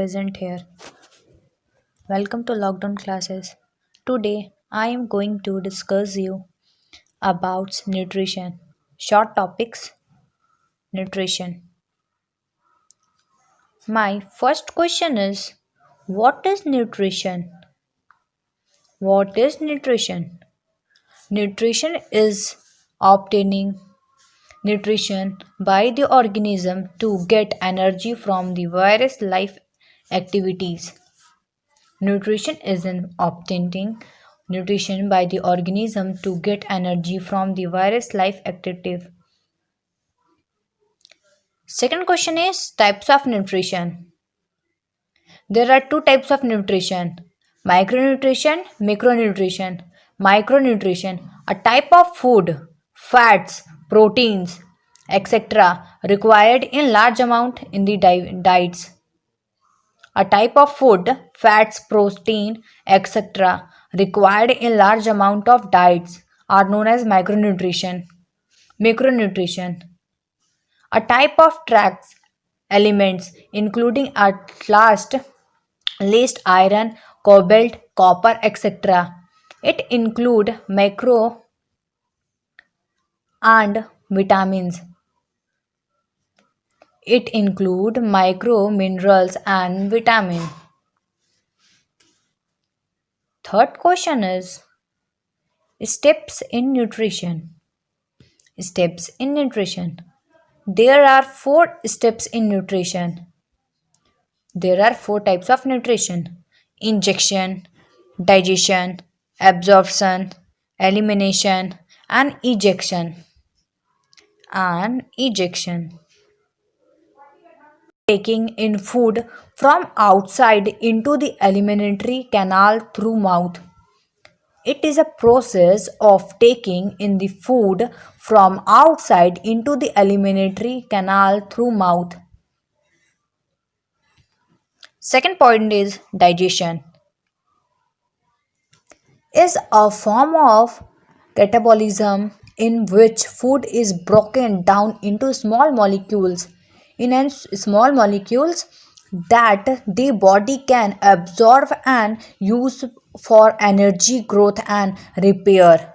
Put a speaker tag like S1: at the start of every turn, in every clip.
S1: present here. Welcome to lockdown classes. Today I am going to discuss you about nutrition. Short topics: nutrition. My first question is, what is nutrition? What is nutrition? Nutrition is obtaining nutrition by the organism to get energy from the various life activities. Nutrition is an obtaining nutrition by the organism to get energy from the various life active. Second question is types of nutrition. There are two types of nutrition: micronutrition, macronutrition. Micronutrition, a type of food, fats, proteins, etc. required in large amount in the diets. A type of food, fats, protein, etc. required in large amount of diets are known as micronutrition. Macronutrition, a type of tracks elements including at last list iron, cobalt, copper, etc. It include macro and vitamins. It include micro minerals and vitamin. Third question is steps in nutrition. Steps in nutrition. There are four steps in nutrition. There are four types of nutrition: injection, digestion, absorption, elimination, and ejection. And ejection. Taking in food from outside into the alimentary canal through mouth. It is a process of taking in the food from outside into the alimentary canal through mouth. Second point is digestion. Is a form of catabolism in which food is broken down into small molecules small molecules that the body can absorb and use for energy growth and repair.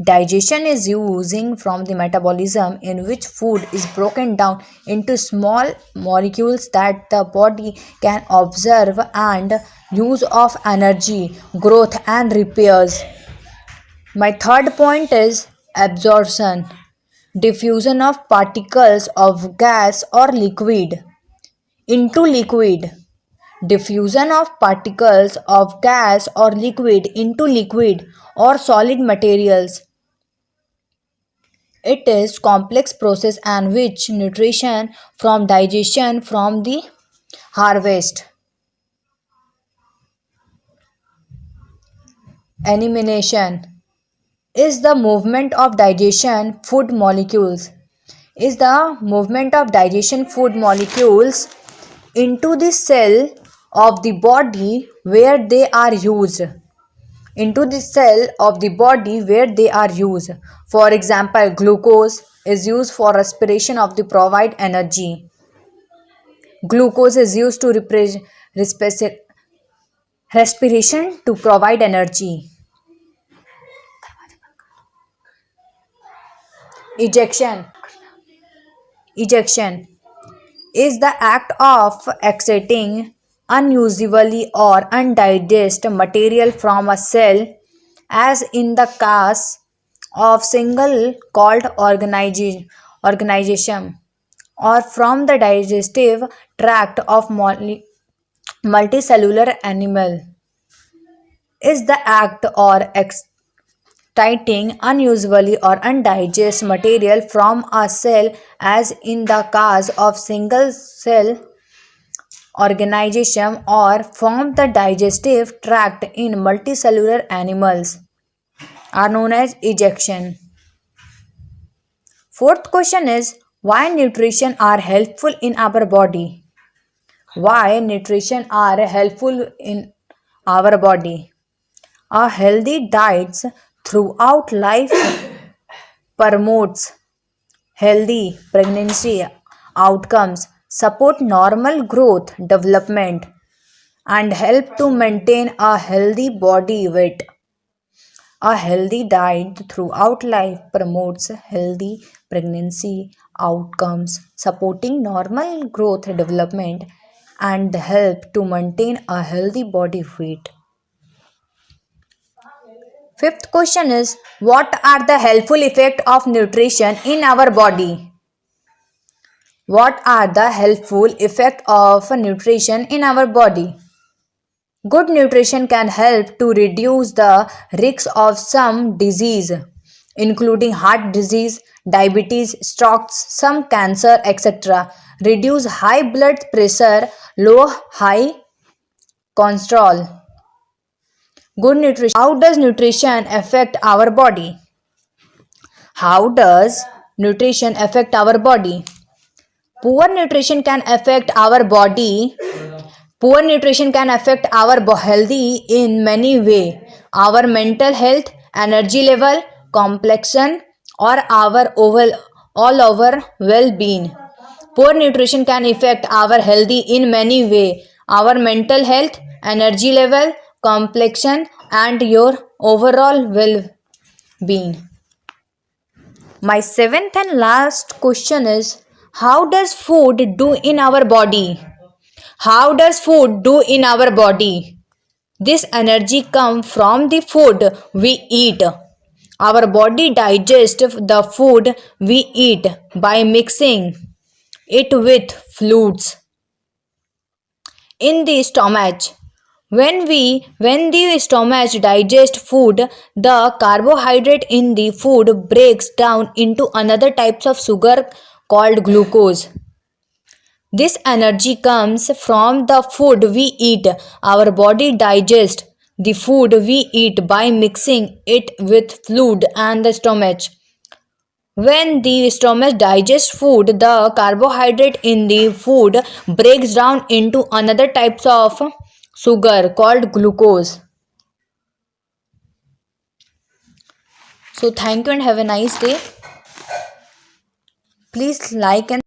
S1: Digestion is using from the metabolism in which food is broken down into small molecules that the body can observe and use of energy, growth and repairs. My third point is absorption. Diffusion of particles of gas or liquid into liquid. Diffusion of particles of gas or liquid into liquid or solid materials. It is complex process and which nutrition from digestion from the harvest. Elimination is the movement of digestion food molecules. Is the movement of digestion food molecules into the cell of the body where they are used. Into the cell of the body where they are used. For example, glucose is used for respiration of the provide energy. Glucose is used to respiration to provide energy. Ejection. Ejection is the act of exiting unusually or undigested material from a cell, as in the case of single called organization, or from the digestive tract of multicellular animal. Is the act or extracting unusually or undigested material from a cell, as in the case of single cell organization, or from the digestive tract in multicellular animals, are known as ejection. Fourth question is, why nutrition are helpful in our body? Why nutrition are helpful in our body? A healthy diet throughout life promotes healthy pregnancy outcomes, support normal growth, development, and help to maintain a healthy body weight. A healthy diet throughout life promotes healthy pregnancy outcomes, supporting normal growth development and help to maintain a healthy body weight. Fifth question is, what are the helpful effects of nutrition in our body? What are the helpful effects of nutrition in our body? Good nutrition can help to reduce the risk of some disease, including heart disease, diabetes, strokes, some cancer, etc. Reduce high blood pressure, low high cholesterol. Good nutrition. How does nutrition affect our body? How does nutrition affect our body? Poor nutrition can affect our body. Poor nutrition can affect our healthy in many ways. Our mental health, energy level, complexion, or our all over well-being. Poor nutrition can affect our healthy in many ways. Our mental health, energy level, complexion, and your overall well-being. My seventh and last question is, how does food do in our body? How does food do in our body? This energy comes from the food we eat. Our body digests the food we eat by mixing it with fluids in the stomach. When the stomach digests food, the carbohydrate in the food breaks down into another types of sugar called glucose. This energy comes from the food we eat. Our body digests the food we eat by mixing it with fluid and the stomach. When the stomach digests food, the carbohydrate in the food breaks down into another types of sugar called glucose. So thank you and have a nice day. Please like and